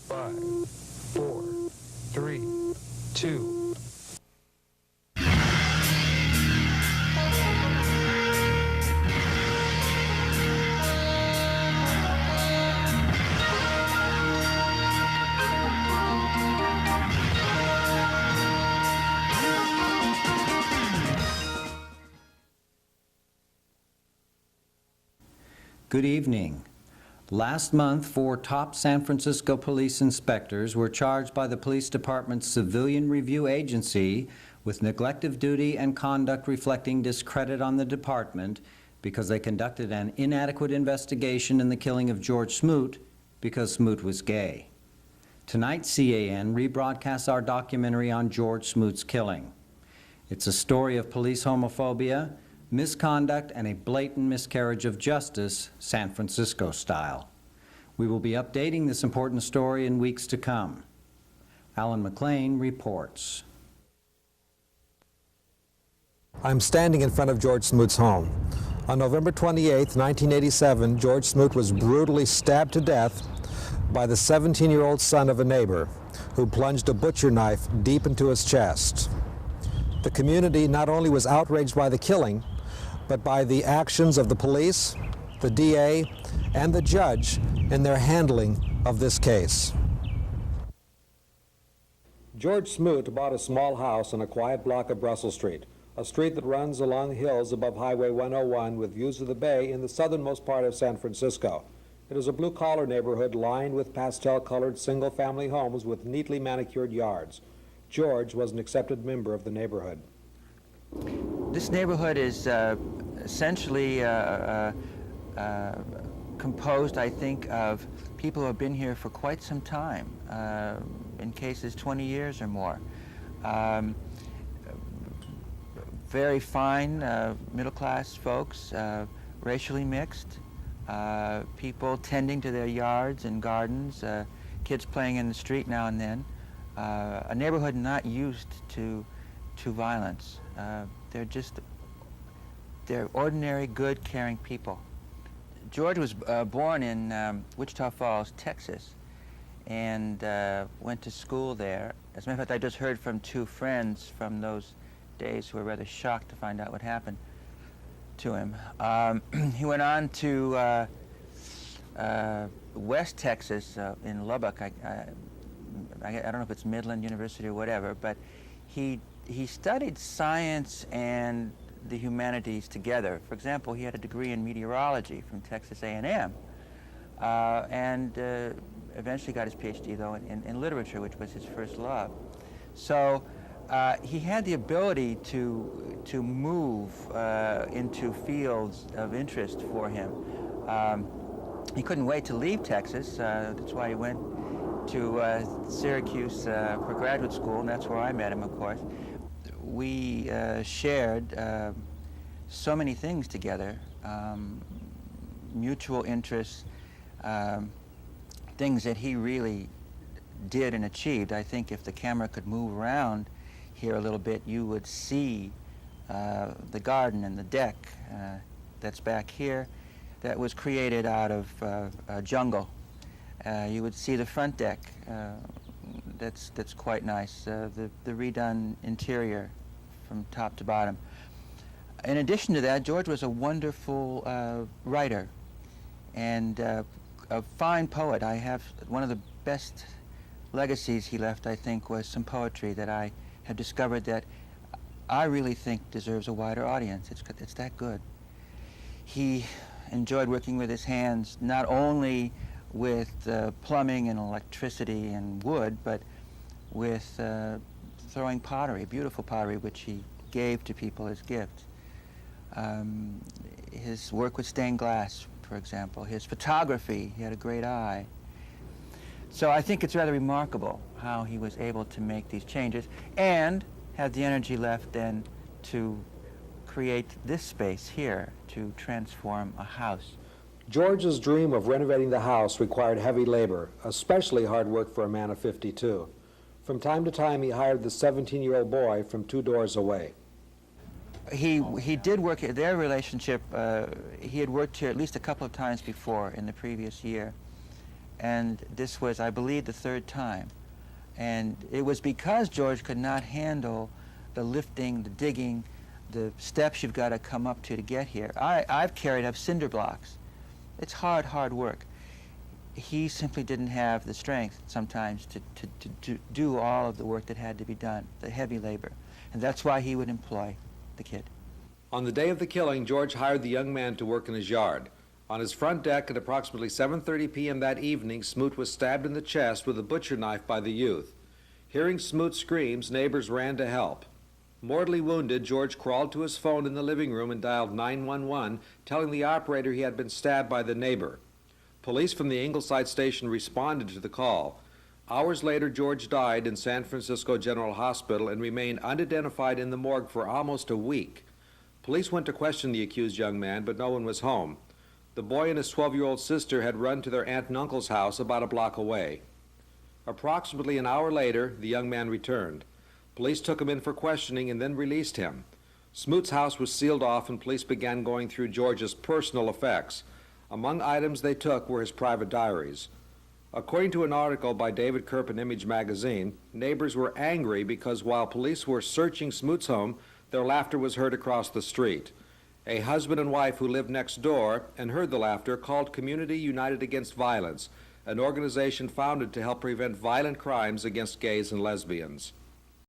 5, 4, 3, 2. Good evening. Last month, 4 top San Francisco police inspectors were charged by the police department's Civilian Review Agency with neglect of duty and conduct reflecting discredit on the department because they conducted an inadequate investigation in the killing of George Smoot because Smoot was gay. Tonight, C.A.N. rebroadcasts our documentary on George Smoot's killing. It's a story of police homophobia, misconduct, and a blatant miscarriage of justice, San Francisco style. We will be updating this important story in weeks to come. Allen McClain reports. I'm standing in front of George Smoot's home. On November 28, 1987, George Smoot was brutally stabbed to death by the 17-year-old son of a neighbor who plunged a butcher knife deep into his chest. The community not only was outraged by the killing, but by the actions of the police, the DA, and the judge in their handling of this case. George Smoot bought a small house on a quiet block of Russell Street, a street that runs along hills above Highway 101 with views of the bay in the southernmost part of San Francisco. It is a blue-collar neighborhood lined with pastel-colored single-family homes with neatly manicured yards. George was an accepted member of the neighborhood. This neighborhood is essentially composed, I think, of people who have been here for quite some time, in cases 20 years or more. Very fine middle-class folks, racially mixed, people tending to their yards and gardens, kids playing in the street now and then. A neighborhood not used to violence. They're ordinary, good, caring people. George was born in Wichita Falls, Texas, and went to school there. As a matter of fact, I just heard from 2 friends from those days who were rather shocked to find out what happened to him. He went on to West Texas in Lubbock. I don't know if it's Midland University or whatever, but he studied science and the humanities together. For example, he had a degree in meteorology from Texas A&M, and eventually got his PhD, though, in literature, which was his first love. So he had the ability to move into fields of interest for him. He couldn't wait to leave Texas. That's why he went to Syracuse for graduate school, and that's where I met him, of course. We shared so many things together, mutual interests, things that he really did and achieved. I think if the camera could move around here a little bit, you would see the garden and the deck that's back here that was created out of jungle. You would see the front deck. That's quite nice. The redone interior from top to bottom. In addition to that, George was a wonderful writer and a fine poet. I have one of the best legacies he left, I think, was some poetry that I have discovered that I really think deserves a wider audience. It's that good. He enjoyed working with his hands, not only with plumbing and electricity and wood, but with throwing pottery, beautiful pottery, which he gave to people as gifts. His work with stained glass, for example. His photography, he had a great eye. So I think it's rather remarkable how he was able to make these changes and had the energy left then to create this space here, to transform a house. George's dream of renovating the house required heavy labor, especially hard work for a man of 52. From time to time, he hired the 17-year-old boy from 2 doors away. He did work, their relationship, he had worked here at least a couple of times before in the previous year. and this was, I believe, the third time. And it was because George could not handle the lifting, the digging, the steps you've got to come up to get here. I've carried up cinder blocks. It's hard, hard work. He simply didn't have the strength sometimes to do all of the work that had to be done, the heavy labor. And that's why he would employ the kid. On the day of the killing, George hired the young man to work in his yard. On his front deck at approximately 7:30 p.m. that evening, Smoot was stabbed in the chest with a butcher knife by the youth. Hearing Smoot's screams, neighbors ran to help. Mortally wounded, George crawled to his phone in the living room and dialed 911, telling the operator he had been stabbed by the neighbor. Police from the Ingleside station responded to the call. Hours later, George died in San Francisco General Hospital and remained unidentified in the morgue for almost a week. Police went to question the accused young man, but no one was home. The boy and his 12-year-old sister had run to their aunt and uncle's house about a block away. Approximately an hour later, the young man returned. Police took him in for questioning and then released him. Smoot's house was sealed off and police began going through George's personal effects. Among items they took were his private diaries. According to an article by David Kerp in Image magazine, neighbors were angry because while police were searching Smoot's home, their laughter was heard across the street. A husband and wife who lived next door and heard the laughter called Community United Against Violence, an organization founded to help prevent violent crimes against gays and lesbians.